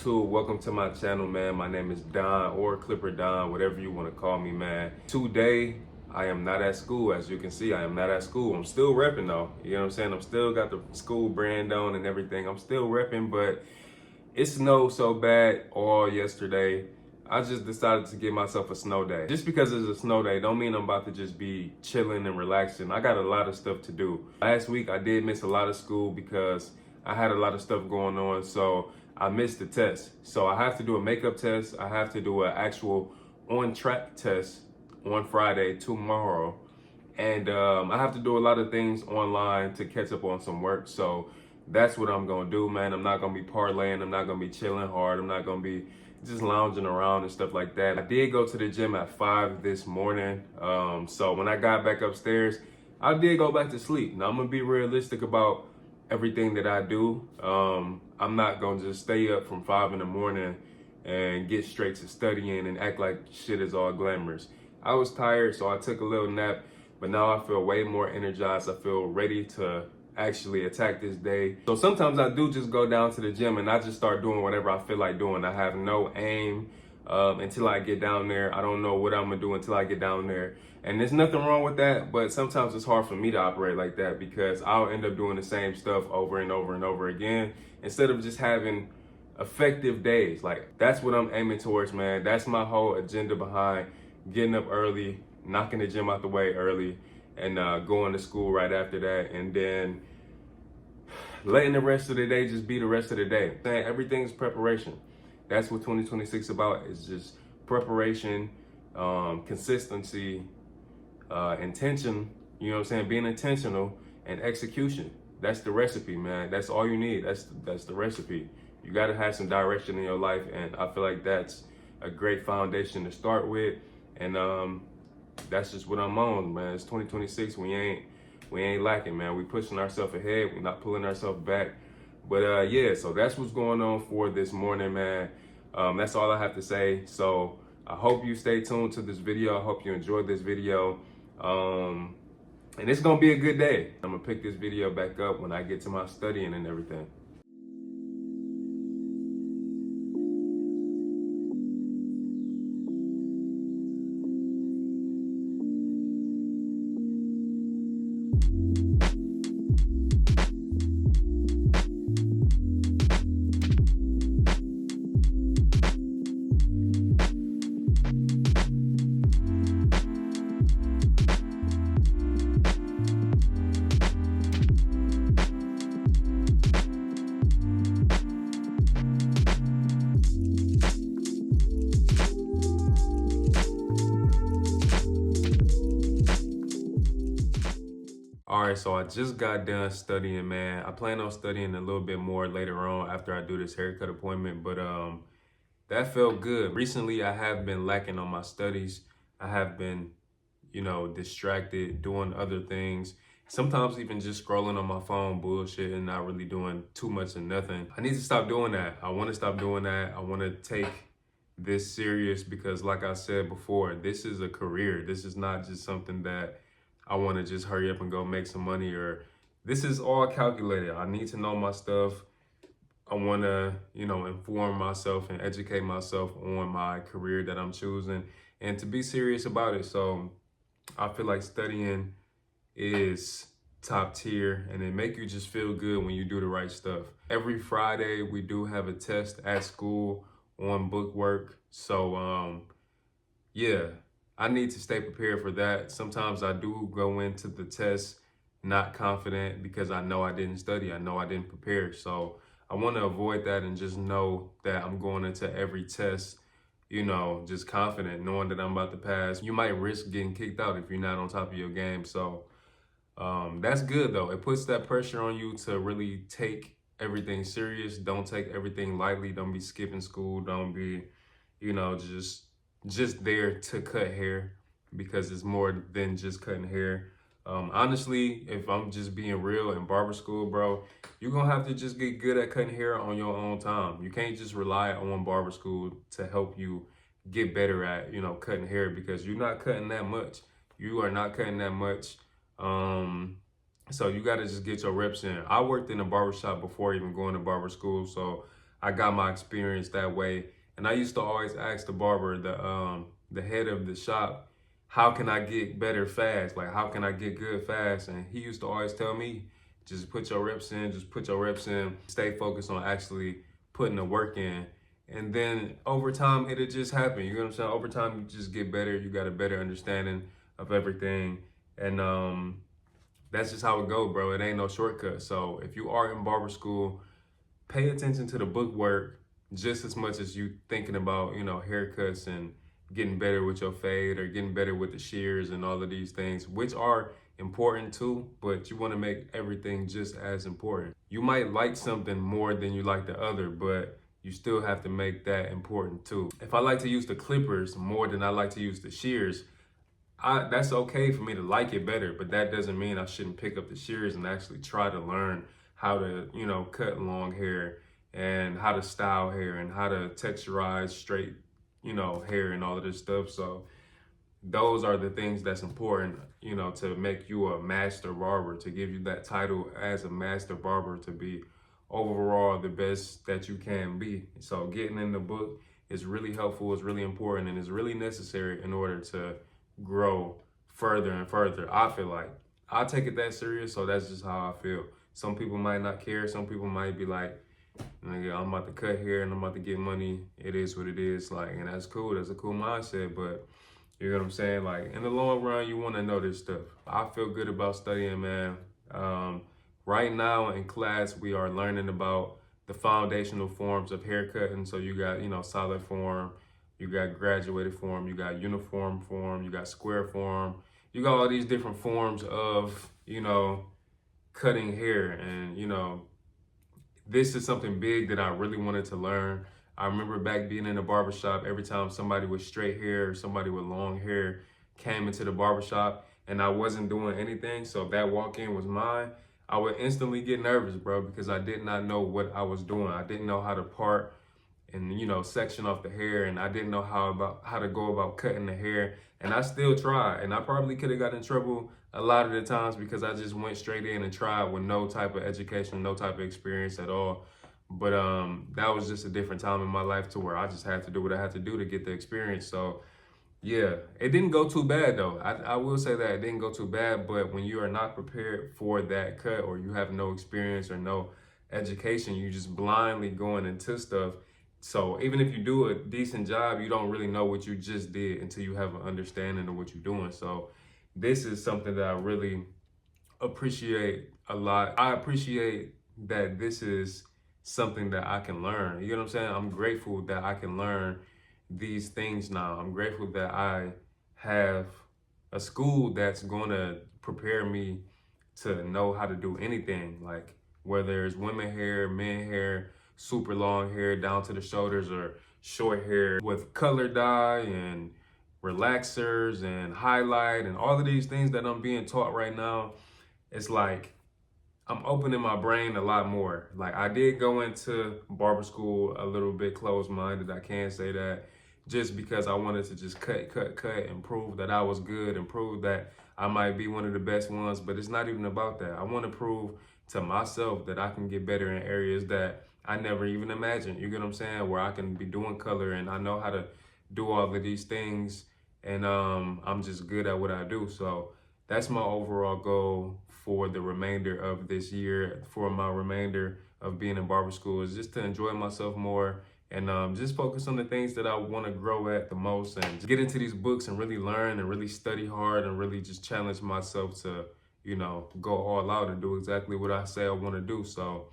YouTube? Welcome to my channel, man. My name is Don, or Clipper Don, whatever you want to call me, man. Today, I am not at school. As you can see, I am not at school. I'm still repping though. You know what I'm saying? I'm still got the school brand on and everything. I'm still repping, but it snowed so bad all yesterday. I just decided to give myself a snow day. Just because it's a snow day don't mean I'm about to just be chilling and relaxing. I got a lot of stuff to do. Last week I did miss a lot of school because I had a lot of stuff going on, so I missed the test. So I have to do a makeup test. I have to do an actual on-track test on Friday, tomorrow. And I have to do a lot of things online to catch up on some work. So that's what I'm gonna do, man. I'm not gonna be parlaying. I'm not gonna be chilling hard. I'm not gonna be just lounging around and stuff like that. I did go to the gym at 5 this morning. So when I got back upstairs, I did go back to sleep. Now I'm gonna be realistic about everything that I do. I'm not gonna just stay up from 5 in the morning and get straight to studying and act like shit is all glamorous. I was tired, so I took a little nap, but now I feel way more energized. I feel ready to actually attack this day. So sometimes I do just go down to the gym and I just start doing whatever I feel like doing. I have no aim until I get down there. I don't know what I'm gonna do until I get down there. And there's nothing wrong with that, but sometimes it's hard for me to operate like that because I'll end up doing the same stuff over and over and over again instead of just having effective days. Like, that's what I'm aiming towards, man. That's my whole agenda behind getting up early, knocking the gym out the way early, and going to school right after that, and then letting the rest of the day just be the rest of the day. Saying everything's preparation. That's what 2026 is about. It's just preparation, consistency, intention. You know what I'm saying? Being intentional and execution. That's the recipe, man. That's all you need. That's the recipe. You got to have some direction in your life, and I feel like that's a great foundation to start with. And that's just what I'm on, man. It's 2026. We ain't lacking, man. We pushing ourselves ahead. We're not pulling ourselves back. But yeah, so that's what's going on for this morning, man. That's all I have to say. So I hope you stay tuned to this video. I hope you enjoyed this video. And it's gonna be a good day. I'm gonna pick this video back up when I get to my studying and everything. All right, so I just got done studying, man. I plan on studying a little bit more later on after I do this haircut appointment, but that felt good. Recently, I have been lacking on my studies. I have been, distracted, doing other things. Sometimes even just scrolling on my phone, bullshit, and not really doing too much of nothing. I need to stop doing that. I want to stop doing that. I want to take this serious because, like I said before, this is a career. This is not just something that I want to just hurry up and go make some money, or this is all calculated. I need to know my stuff. I want to, inform myself and educate myself on my career that I'm choosing and to be serious about it. So I feel like studying is top tier and it make you just feel good when you do the right stuff. Every Friday, we do have a test at school on book work. So, yeah. I need to stay prepared for that. Sometimes I do go into the test not confident because I know I didn't study. I know I didn't prepare. So I want to avoid that and just know that I'm going into every test, just confident, knowing that I'm about to pass. You might risk getting kicked out if you're not on top of your game. So that's good, though. It puts that pressure on you to really take everything serious. Don't take everything lightly. Don't be skipping school. Don't be, just there to cut hair, because it's more than just cutting hair. Honestly, if I'm just being real, in barber school, bro, you're gonna have to just get good at cutting hair on your own time. You can't just rely on barber school to help you get better at, cutting hair, because you're not cutting that much. You are not cutting that much. So you gotta just get your reps in. I worked in a barber shop before even going to barber school, so I got my experience that way. And I used to always ask the barber, the head of the shop, how can I get better fast? Like, how can I get good fast? And he used to always tell me, just put your reps in, just put your reps in, stay focused on actually putting the work in. And then over time, it'll just happen. You know what I'm saying? Over time, you just get better. You got a better understanding of everything. And that's just how it go, bro. It ain't no shortcut. So if you are in barber school, pay attention to the book work just as much as you thinking about, haircuts and getting better with your fade or getting better with the shears and all of these things, which are important too, but you want to make everything just as important. You might like something more than you like the other, but you still have to make that important too. If I like to use the clippers more than I like to use the shears, that's okay for me to like it better, but that doesn't mean I shouldn't pick up the shears and actually try to learn how to, cut long hair and how to style hair and how to texturize straight, hair and all of this stuff. So those are the things that's important, to make you a master barber, to give you that title as a master barber, to be overall the best that you can be. So getting in the book is really helpful, it's really important, and it's really necessary in order to grow further and further. I feel like I take it that serious, so that's just how I feel. Some people might not care. Some people might be like, nigga, I'm about to cut hair and I'm about to get money. It is what it is. Like, and that's cool. That's a cool mindset. But you know what I'm saying? Like, in the long run, you want to know this stuff. I feel good about studying, man. Right now in class, we are learning about the foundational forms of haircutting. So you got, solid form, you got graduated form, you got uniform form, you got square form. You got all these different forms of, cutting hair. And, this is something big that I really wanted to learn. I remember back being in the barbershop, every time somebody with straight hair or somebody with long hair came into the barbershop and I wasn't doing anything, so that walk-in was mine, I would instantly get nervous, bro, because I did not know what I was doing. I didn't know how to part and, section off the hair, and I didn't know how to go about cutting the hair. And I still tried, and I probably could have got in trouble a lot of the times because I just went straight in and tried with no type of education, no type of experience at all. But that was just a different time in my life to where I just had to do what I had to do to get the experience. So yeah, it didn't go too bad though. I will say that it didn't go too bad, but when you are not prepared for that cut, or you have no experience or no education, you just blindly going into stuff. So even if you do a decent job, you don't really know what you just did until you have an understanding of what you're doing. So this is something that I really appreciate a lot. I appreciate that this is something that I can learn. You know what I'm saying? I'm grateful that I can learn these things now. I'm grateful that I have a school that's going to prepare me to know how to do anything, like whether it's women hair, men hair, super long hair down to the shoulders, or short hair with color dye and relaxers and highlight and all of these things that I'm being taught right now. It's like I'm opening my brain a lot more. Like, I did go into barber school a little bit closed-minded, I can say that, just because I wanted to just cut and prove that I was good and prove that I might be one of the best ones. But it's not even about that. I want to prove to myself that I can get better in areas that I never even imagined. You get what I'm saying? Where I can be doing color and I know how to do all of these things, and I'm just good at what I do. So that's my overall goal for the remainder of this year, for my remainder of being in barber school, is just to enjoy myself more and just focus on the things that I want to grow at the most, and just get into these books and really learn and really study hard and really just challenge myself to, go all out and do exactly what I say I want to do. So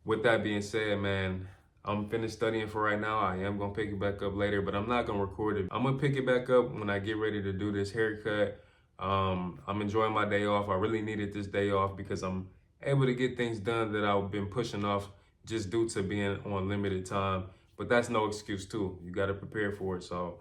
with that being said, man, I'm finished studying for right now. I am going to pick it back up later, but I'm not going to record it. I'm going to pick it back up when I get ready to do this haircut. I'm enjoying my day off. I really needed this day off because I'm able to get things done that I've been pushing off just due to being on limited time. But that's no excuse too. You got to prepare for it. So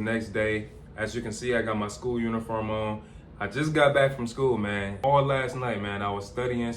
next day. As you can see, I got my school uniform on. I just got back from school, man. All last night, man, I was studying.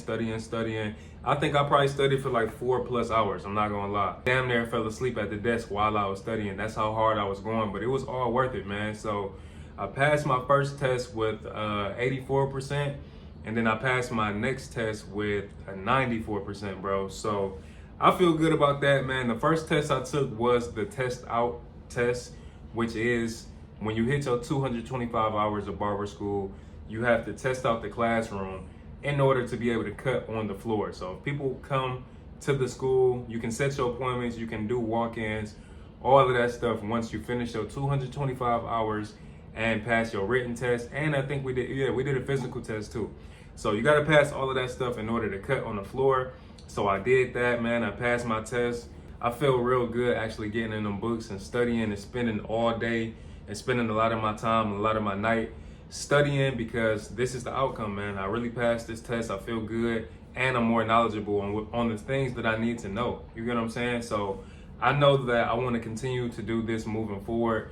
I think I probably studied for like 4+ hours, I'm not gonna lie. Damn near fell asleep at the desk while I was studying. That's how hard I was going, but it was all worth it, man. So I passed my first test with 84%, and then I passed my next test with a 94%, bro. So I feel good about that, man. The first test I took was the test out test, which is when you hit your 225 hours of barber school, you have to test out the classroom in order to be able to cut on the floor. So if people come to the school, you can set your appointments, you can do walk-ins, all of that stuff once you finish your 225 hours and pass your written test. And I think we did a physical test too. So you gotta pass all of that stuff in order to cut on the floor. So I did that, man. I passed my test. I feel real good actually getting in them books and studying and spending all day and spending a lot of my time, a lot of my night studying, because this is the outcome, man. I really passed this test. I feel good, and I'm more knowledgeable on the things that I need to know. You get what I'm saying? So I know that I want to continue to do this moving forward.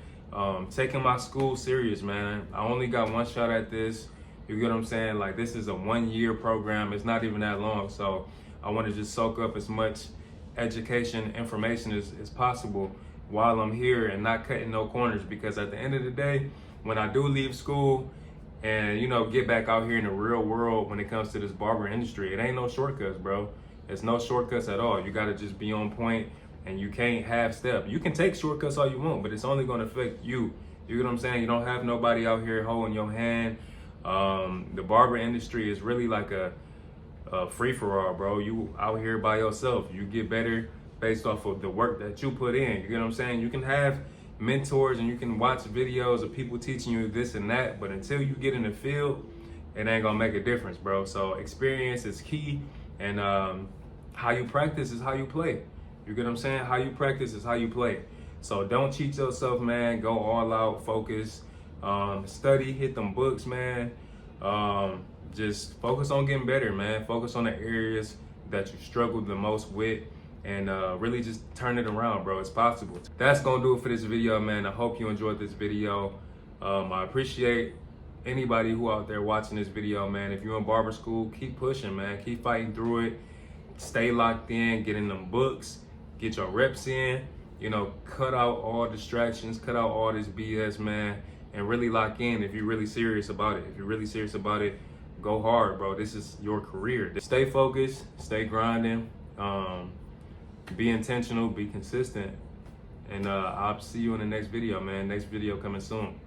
Taking my school serious, man. I only got one shot at this. You get what I'm saying? Like, this is a 1-year program. It's not even that long. So I want to just soak up as much education, information as possible while I'm here and not cutting no corners, because at the end of the day, when I do leave school and, you know, get back out here in the real world when it comes to this barber industry, it ain't no shortcuts, bro. It's no shortcuts at all. You got to just be on point, and you can't half step. You can take shortcuts all you want, but it's only going to affect you. You get what I'm saying? You don't have nobody out here holding your hand. The barber industry is really like a free-for-all, bro. You out here by yourself. You get better based off of the work that you put in. You get what I'm saying? You can have mentors and you can watch videos of people teaching you this and that, but until you get in the field, it ain't gonna make a difference, bro. So experience is key, and how you practice is how you play. You get what I'm saying? How you practice is how you play. So don't cheat yourself, man. Go all out, focus, study, hit them books, man. Just focus on getting better, man. Focus on the areas that you struggled the most with, and really just turn it around, bro. It's possible. That's gonna do it for this video, man. I hope you enjoyed this video. I appreciate anybody who out there watching this video, man. If you're in barber school, keep pushing, man. Keep fighting through it. Stay locked in, get in them books, get your reps in, you know, cut out all distractions, cut out all this BS, man, and really lock in if you're really serious about it. If you're really serious about it, go hard, bro. This is your career. Stay focused, stay grinding, be intentional, be consistent, and I'll see you in the next video, man. Next video coming soon.